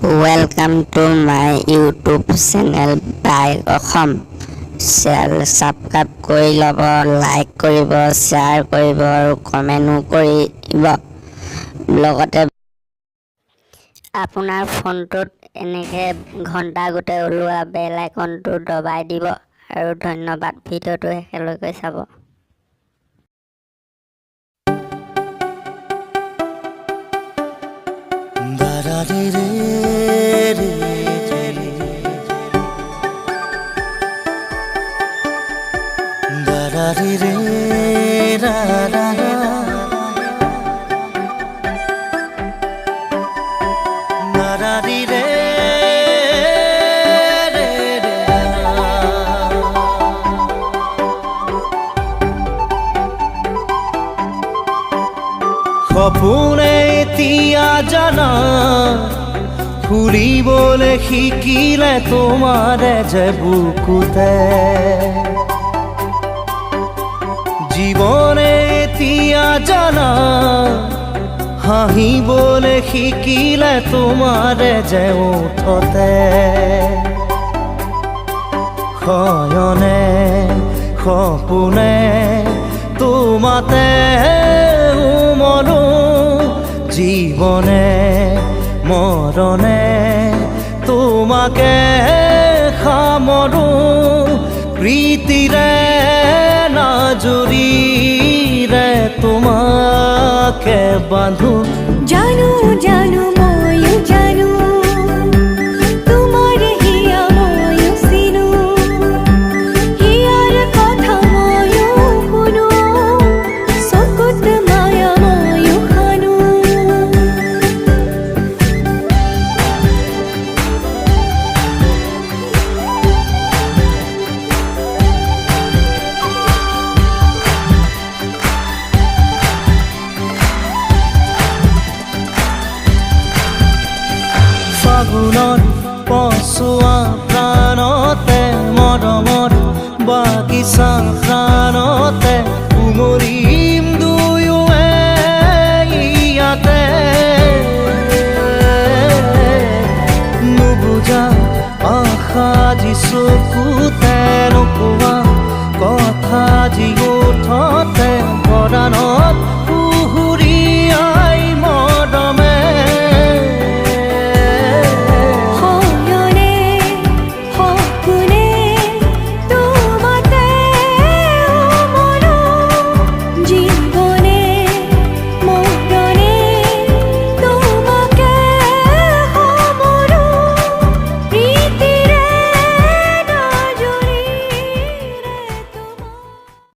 Welcome to my YouTube channel by Okham. Subscribe কৰি ল'ব, like কৰিব, শ্বেয়াৰ কৰিব আৰু কমেণ্টো কৰিব। লগতে আপোনাৰ ফোনটোত এনেকৈ ঘণ্টা গোটেই ওলোৱা বেল আইকনটো দবাই দিব আৰু ধন্যবাদ। ভিডিঅ'টো শেষলৈকে চাব। সপোনে এতিয়া জানা ফুৰিবলৈ শিকিলে তোমাৰে যে বুকুতে জীৱনে এতিয়া জানা হাঁহিবলৈ শিকিলে তোমাৰে যে ওঠতে শয়নে সপোনে তোমাতে মনো জীৱনে মৰণে তোমাকে সামৰো প্ৰীতিৰে নাজুৰিৰে তোমাকে বান্ধো জানো জানো ময়ো জানো তোমাৰ হিয়া ময়ো চিনো হিয়াৰ কথা ময়ো শুনো চকুত মায়া ময়ো খানো ফাগুনত পচোৱা প্ৰাণতে মৰমত বাগিচা প্ৰাণতে উমৰি